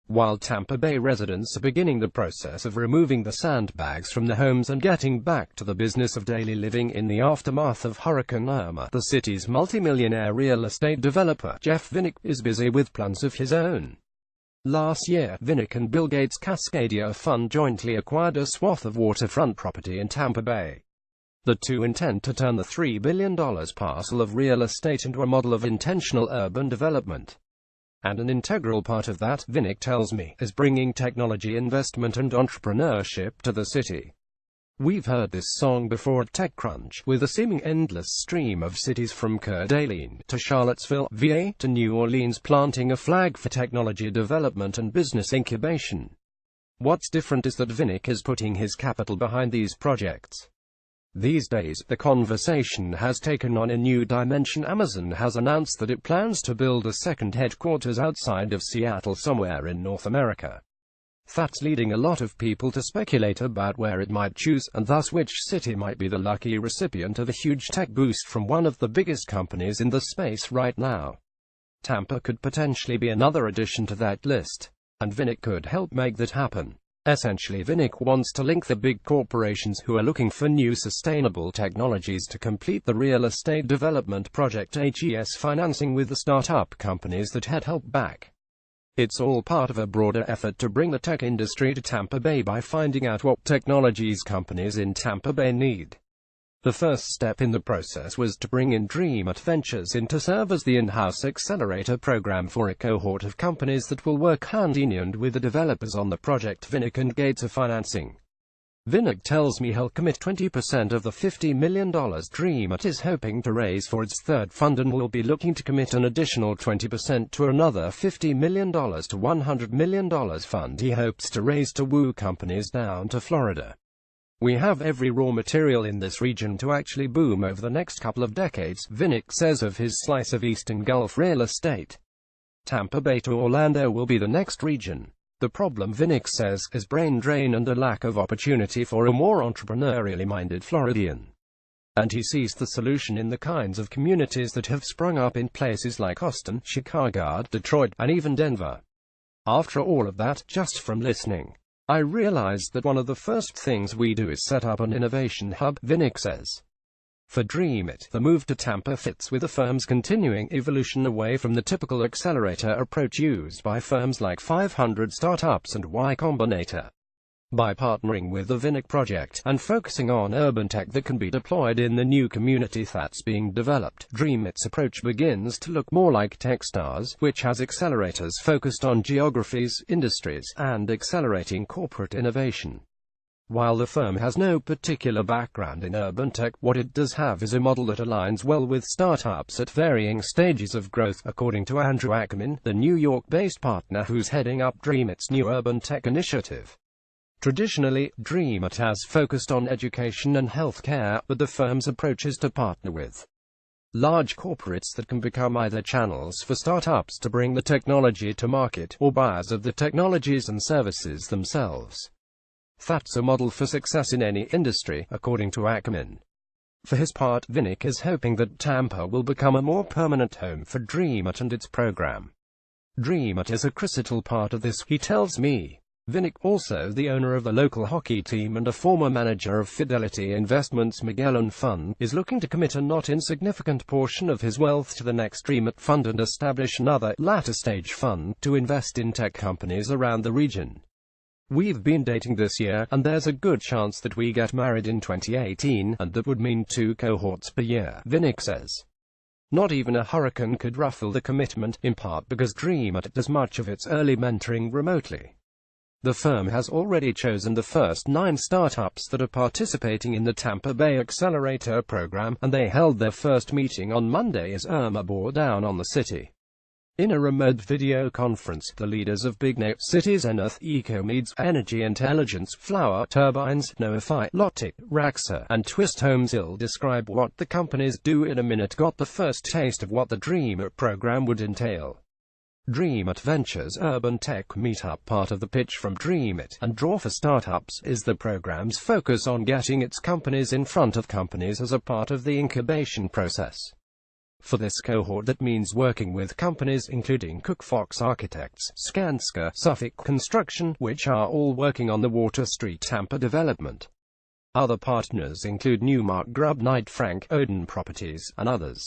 While Tampa Bay residents are beginning the process of removing the sandbags from their homes and getting back to the business of daily living in the aftermath of Hurricane Irma, the city's multimillionaire real estate developer, Jeff Vinik, is busy with plans of his own. Last year, Vinik and Bill Gates' Cascadia fund jointly acquired a swath of waterfront property in Tampa Bay. The two intend to turn the $3 billion parcel of real estate into a model of intentional urban development. And an integral part of that, Vinik tells me, is bringing technology investment and entrepreneurship to the city. We've heard this song before at TechCrunch, with a seeming endless stream of cities from Coeur d'Alene to Charlottesville, VA, to New Orleans planting a flag for technology development and business incubation. What's different is that Vinik is putting his capital behind these projects. These days, the conversation has taken on a new dimension. Amazon has announced that it plans to build a second headquarters outside of Seattle somewhere in North America. That's leading a lot of people to speculate about where it might choose, and thus which city might be the lucky recipient of a huge tech boost from one of the biggest companies in the space right now. Tampa could potentially be another addition to that list, and Vinik could help make that happen. Essentially, Vinik wants to link the big corporations who are looking for new sustainable technologies to complete the real estate development project HES financing with the startup companies that had helped back. It's all part of a broader effort to bring the tech industry to Tampa Bay by finding out what technologies companies in Tampa Bay need. The first step in the process was to bring in Dream Ventures in to serve as the in-house accelerator program for a cohort of companies that will work hand-in-hand with the developers on the project Vinik and Gates are financing. Vinik tells me he'll commit 20% of the $50 million Dream is hoping to raise for its third fund, and will be looking to commit an additional 20% to another $50 million to $100 million fund he hopes to raise to woo companies down to Florida. We have every raw material in this region to actually boom over the next couple of decades, Vinik says of his slice of Eastern Gulf real estate. Tampa Bay to Orlando will be the next region. The problem, Vinik says, is brain drain and a lack of opportunity for a more entrepreneurially minded Floridian. And he sees the solution in the kinds of communities that have sprung up in places like Austin, Chicago, Detroit, and even Denver. After all of that, just from listening, I realized that one of the first things we do is set up an innovation hub, Vinik says. For DreamIt, the move to Tampa fits with the firm's continuing evolution away from the typical accelerator approach used by firms like 500 Startups and Y Combinator. By partnering with the Vinik project, and focusing on urban tech that can be deployed in the new community that's being developed, DreamIt's approach begins to look more like Techstars, which has accelerators focused on geographies, industries, and accelerating corporate innovation. While the firm has no particular background in urban tech, what it does have is a model that aligns well with startups at varying stages of growth, according to Andrew Ackerman, the New York-based partner who's heading up DreamIt's new urban tech initiative. Traditionally, DreamIt has focused on education and healthcare, but the firm's approach is to partner with large corporates that can become either channels for startups to bring the technology to market, or buyers of the technologies and services themselves. That's a model for success in any industry, according to Ackerman. For his part, Vinik is hoping that Tampa will become a more permanent home for DreamIt and its program. DreamIt is a critical part of this, he tells me. Vinik, also the owner of the local hockey team and a former manager of Fidelity Investments' Magellan Fund, is looking to commit a not insignificant portion of his wealth to the next DreamIt fund and establish another, latter-stage fund, to invest in tech companies around the region. We've been dating this year, and there's a good chance that we get married in 2018, and that would mean 2 cohorts per year, Vinik says. Not even a hurricane could ruffle the commitment, in part because DreamIt does much of its early mentoring remotely. The firm has already chosen the first 9 startups that are participating in the Tampa Bay Accelerator program, and they held their first meeting on Monday as Irma bore down on the city. In a remote video conference, the leaders of big name cities Zenith, Ecomedes, Energy Intelligence, Flower Turbines, Noafy, Lotic, Raxa, and Twist Homes will describe what the companies do in a minute. Got the first taste of what the DreamIt program would entail. DreamIt Ventures Urban Tech Meetup. Part of the pitch from DreamIt and Draw for Startups is the program's focus on getting its companies in front of companies as a part of the incubation process. For this cohort, that means working with companies including Cook-Fox Architects, Skanska, Suffolk Construction, which are all working on the Water Street Tampa development. Other partners include Newmark Grubb, Knight Frank, Odin Properties, and others.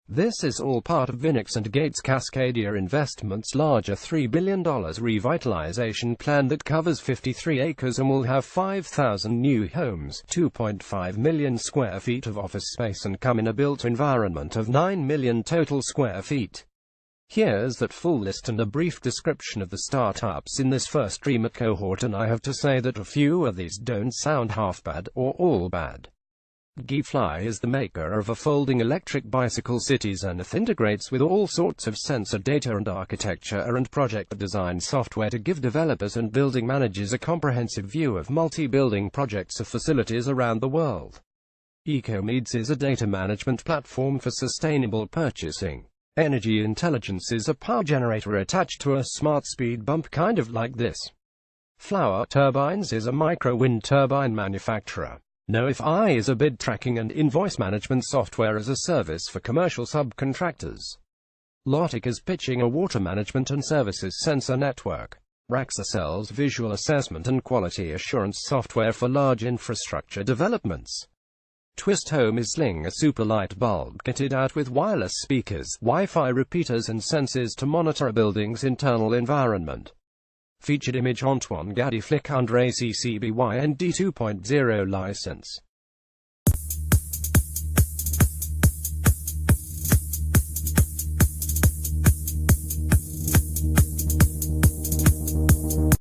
This is all part of Vinix and Gates Cascadia Investments' larger $3 billion revitalization plan that covers 53 acres and will have 5,000 new homes, 2.5 million square feet of office space, and come in a built environment of 9 million total square feet. Here's that full list and a brief description of the startups in this first dreamer cohort, and I have to say that a few of these don't sound half bad, or all bad. Geefly is the maker of a folding electric bicycle city Zenith, integrates with all sorts of sensor data and architecture and project design software to give developers and building managers a comprehensive view of multi-building projects of facilities around the world. EcoMeads is a data management platform for sustainable purchasing. Energy Intelligence is a power generator attached to a smart speed bump, kind of like this. Flower Turbines is a micro-wind turbine manufacturer. NoifI is a bid tracking and invoice management software as a service for commercial subcontractors. Lotic is pitching a water management and services sensor network. Raxa sells visual assessment and quality assurance software for large infrastructure developments. Twist Home is Sling, a super light bulb kitted out with wireless speakers, Wi-Fi repeaters and sensors to monitor a building's internal environment. Featured image Antoine Gaddy Flick under ACC BY ND 2.0 license.